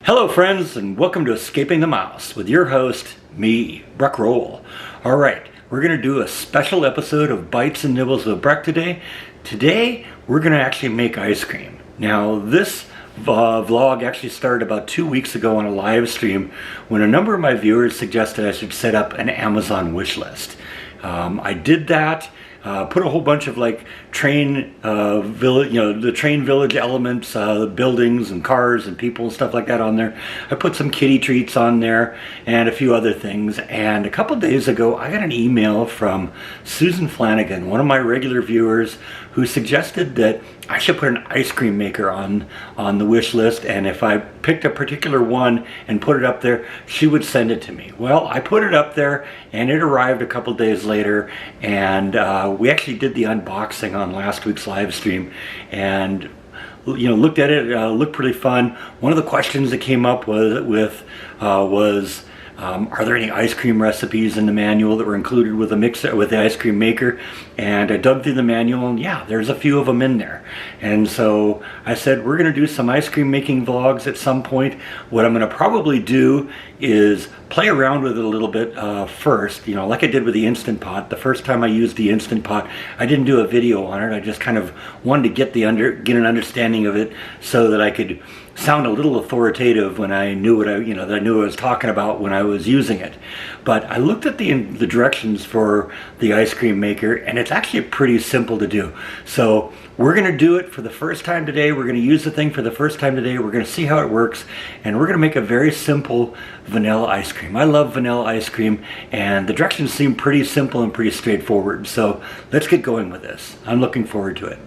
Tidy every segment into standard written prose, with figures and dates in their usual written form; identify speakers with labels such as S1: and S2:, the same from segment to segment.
S1: Hello friends, and welcome to Escaping the Mouse with your host, me, Breck Roll. Alright, we're going to do a special episode of Bites and Nibbles with Breck today. Today, we're going to actually make ice cream. Now, this vlog actually started about 2 weeks ago on a live stream when a number of my viewers suggested I should set up an Amazon wish list. I did that. Put a whole bunch of like train village, the train village elements, buildings and cars and people and stuff like that on there. I put some kitty treats on there and a few other things. And a couple of days ago, I got an email from Susan Flanagan, one of my regular viewers, who suggested that I should put an ice cream maker on the wish list, and if I picked a particular one and put it up there, she would send it to me. Well, I put it up there and it arrived a couple days later, and we actually did the unboxing on last week's live stream and looked at it. Looked pretty fun. One of the questions that came up was are there any ice cream recipes in the manual that were included with the mixer, with the ice cream maker? And I dug through the manual, and yeah, there's a few of them in there. And so I said, we're going to do some ice cream making vlogs at some point. What I'm going to probably do is play around with it a little bit first, like I did with the Instant Pot. The first time I used the Instant Pot, I didn't do a video on it. I just kind of wanted to get an understanding of it so that I could sound a little authoritative when I knew what I was talking about when I was using it. But I looked at the directions for the ice cream maker, and it's actually pretty simple to do. So we're going to do it for the first time today. We're going to use the thing for the first time today. We're going to see how it works, and we're going to make a very simple vanilla ice cream. I love vanilla ice cream, and the directions seem pretty simple and pretty straightforward. So let's get going with this. I'm looking forward to it.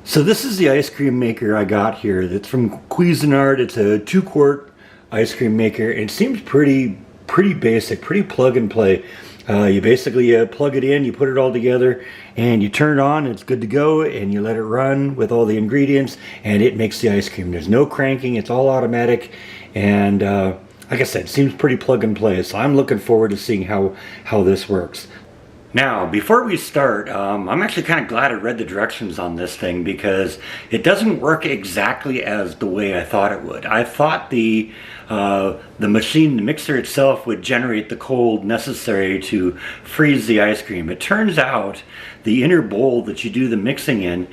S1: So this is the ice cream maker I got here. That's from Cuisinart. It's a 2-quart ice cream maker. It seems pretty basic, pretty plug and play. You basically plug it in, you put it all together, and you turn it on, it's good to go, and you let it run with all the ingredients, and it makes the ice cream. There's no cranking, it's all automatic, and like I said, it seems pretty plug and play, so I'm looking forward to seeing how this works. Now, before we start, I'm actually kind of glad I read the directions on this thing because it doesn't work exactly as the way I thought it would. I thought the machine, the mixer itself, would generate the cold necessary to freeze the ice cream. It turns out the inner bowl that you do the mixing in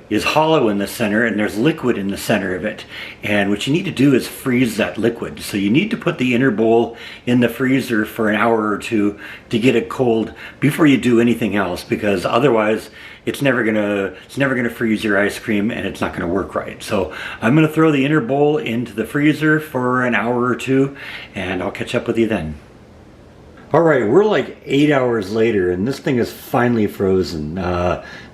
S1: is hollow in the center, and there's liquid in the center of it. And what you need to do is freeze that liquid. So you need to put the inner bowl in the freezer for an hour or two to get it cold before you do anything else, because otherwise it's never gonna freeze your ice cream and it's not gonna work right. So I'm gonna throw the inner bowl into the freezer for an hour or two, and I'll catch up with you then. Alright, we're like 8 hours later and this thing is finally frozen.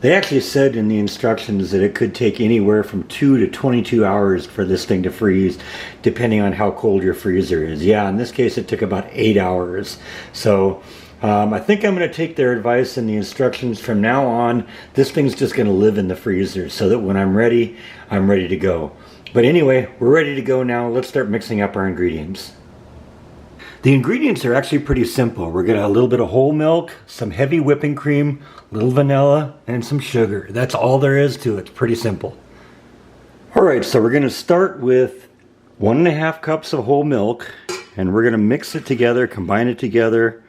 S1: They actually said in the instructions that it could take anywhere from 2 to 22 hours for this thing to freeze, depending on how cold your freezer is. Yeah, in this case it took about 8 hours. So I think I'm going to take their advice and the instructions. From now on, this thing's just going to live in the freezer so that when I'm ready to go. But anyway, we're ready to go now. Let's start mixing up our ingredients. The ingredients are actually pretty simple. We're going to have a little bit of whole milk, some heavy whipping cream, a little vanilla, and some sugar. That's all there is to it. It's pretty simple. Alright, so we're going to start with 1.5 cups of whole milk, and we're going to mix it together, combine it together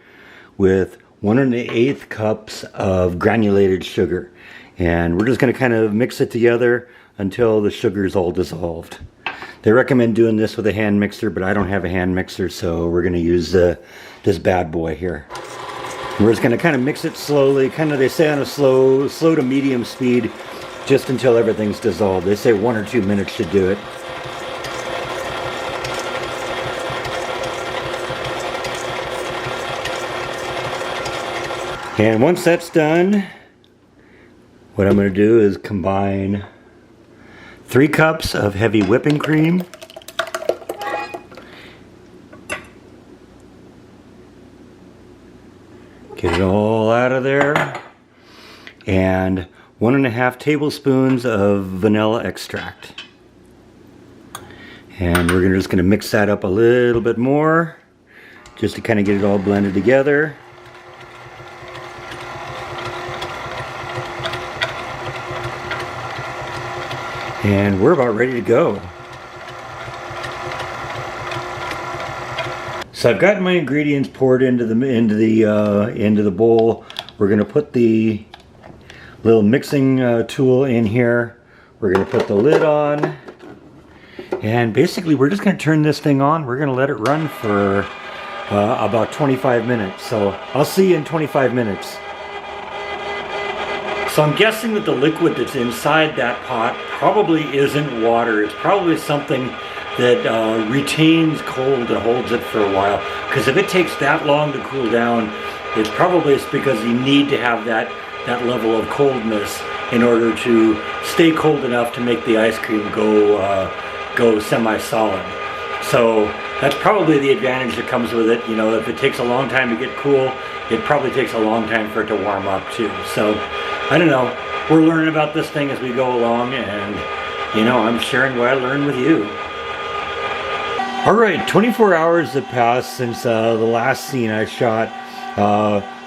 S1: with 1 1/8 cups of granulated sugar. And we're just going to kind of mix it together until the sugar is all dissolved. They recommend doing this with a hand mixer, but I don't have a hand mixer, so we're going to use this bad boy here. We're just going to kind of mix it slowly, they say on a slow to medium speed, just until everything's dissolved. They say 1 or 2 minutes should do it. And once that's done, what I'm going to do is combine 3 cups of heavy whipping cream, get it all out of there, and 1.5 tablespoons of vanilla extract. And we're just going to mix that up a little bit more, just to kind of get it all blended together. And we're about ready to go. So I've got my ingredients poured into the bowl. We're gonna put the little mixing tool in here. We're gonna put the lid on, and basically we're just gonna turn this thing on. We're gonna let it run for about 25 minutes. So I'll see you in 25 minutes. So I'm guessing that the liquid that's inside that pot probably isn't water. It's probably something that retains cold and holds it for a while. Because if it takes that long to cool down, it's probably because you need to have that level of coldness in order to stay cold enough to make the ice cream go semi-solid. So that's probably the advantage that comes with it. You know, if it takes a long time to get cool, it probably takes a long time for it to warm up too. So I don't know. We're learning about this thing as we go along, and you know, I'm sharing what I learned with you. All right, 24 hours have passed since the last scene I shot.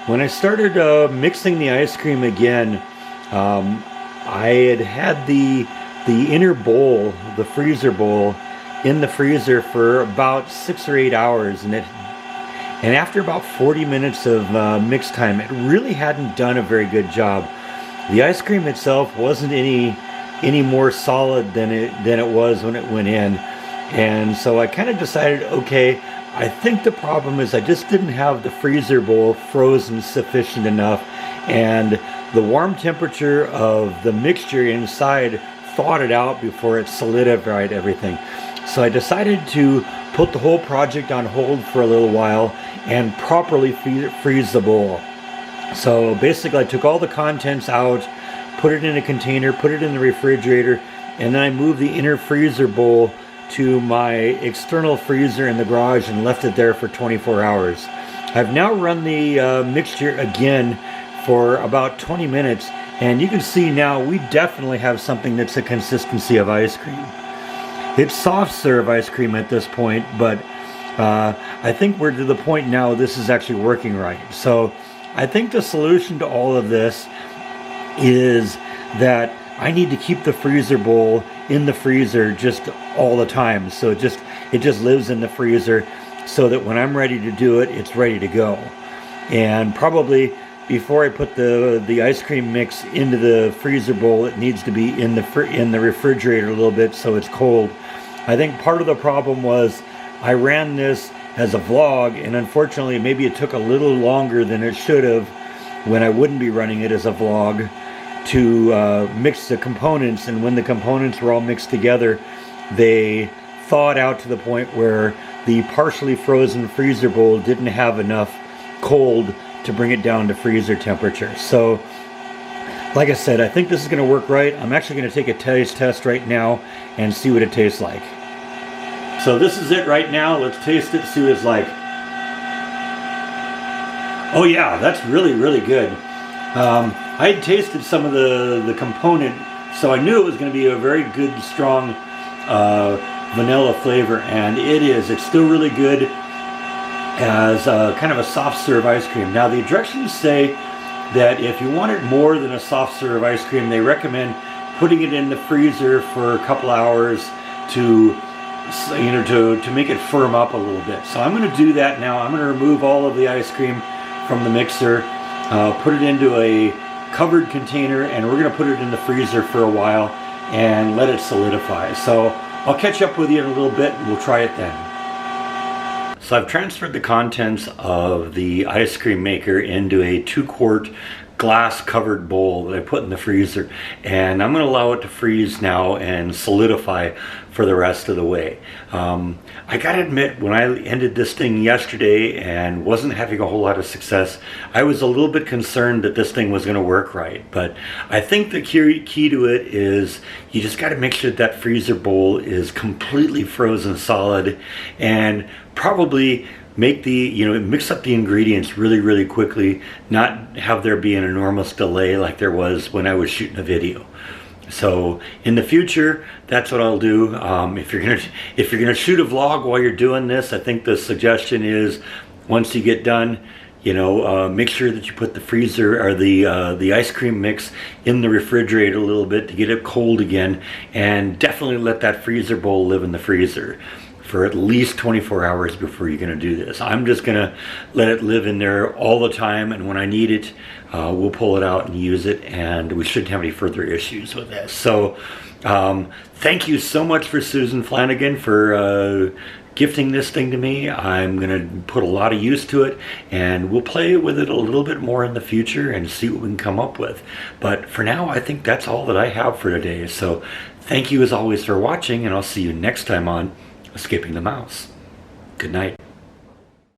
S1: When I started mixing the ice cream again, I had the inner bowl, the freezer bowl, in the freezer for about 6 or 8 hours, and after about 40 minutes of mix time, it really hadn't done a very good job. The ice cream itself wasn't any more solid than it was when it went in. And so I kind of decided, okay, I think the problem is I just didn't have the freezer bowl frozen sufficient enough, and the warm temperature of the mixture inside thawed it out before it solidified everything. So I decided to put the whole project on hold for a little while and properly freeze the bowl. So basically I took all the contents out, put it in a container, put it in the refrigerator, and then I moved the inner freezer bowl to my external freezer in the garage and left it there for 24 hours. I've now run the mixture again for about 20 minutes, and you can see now we definitely have something that's the consistency of ice cream. It's soft serve ice cream at this point, but I think we're to the point now this is actually working right. So I think the solution to all of this is that I need to keep the freezer bowl in the freezer just all the time. So it just lives in the freezer so that when I'm ready to do it, it's ready to go. And probably before I put the ice cream mix into the freezer bowl, it needs to be in the refrigerator a little bit so it's cold. I think part of the problem was I ran this as a vlog, and unfortunately maybe it took a little longer than it should have when I wouldn't be running it as a vlog to mix the components. And when the components were all mixed together, they thawed out to the point where the partially frozen freezer bowl didn't have enough cold to bring it down to freezer temperature. So like I said, I think this is going to work right. I'm actually going to take a taste test right now and see what it tastes like. So this is it right now. Let's taste it, see what it's like. Oh yeah, that's really, really good. I had tasted some of the component, so I knew it was going to be a very good, strong vanilla flavor, and it is. It's still really good as kind of a soft serve ice cream. Now the directions say that if you want it more than a soft serve ice cream, they recommend putting it in the freezer for a couple hours to make it firm up a little bit. So I'm going to do that now. I'm going to remove all of the ice cream from the mixer, put it into a covered container, and we're going to put it in the freezer for a while and let it solidify. So I'll catch up with you in a little bit and we'll try it then. So I've transferred the contents of the ice cream maker into a 2-quart glass covered bowl that I put in the freezer, and I'm going to allow it to freeze now and solidify for the rest of the way. I gotta admit, when I ended this thing yesterday and wasn't having a whole lot of success, I was a little bit concerned that this thing was going to work right. But I think the key to it is you just got to make sure that freezer bowl is completely frozen solid, and probably make mix up the ingredients really, really quickly, not have there be an enormous delay like there was when I was shooting a video. So in the future, that's what I'll do. If you're gonna shoot a vlog while you're doing this, I think the suggestion is once you get done, make sure that you put the freezer or the ice cream mix in the refrigerator a little bit to get it cold again, and definitely let that freezer bowl live in the freezer for at least 24 hours before you're going to do this. I'm just going to let it live in there all the time, and when I need it, we'll pull it out and use it, and we shouldn't have any further issues with this. So thank you so much for Susan Flanagan for gifting this thing to me. I'm going to put a lot of use to it, and we'll play with it a little bit more in the future and see what we can come up with. But for now, I think that's all that I have for today. So thank you as always for watching, and I'll see you next time on Escaping the Mouse. Good night.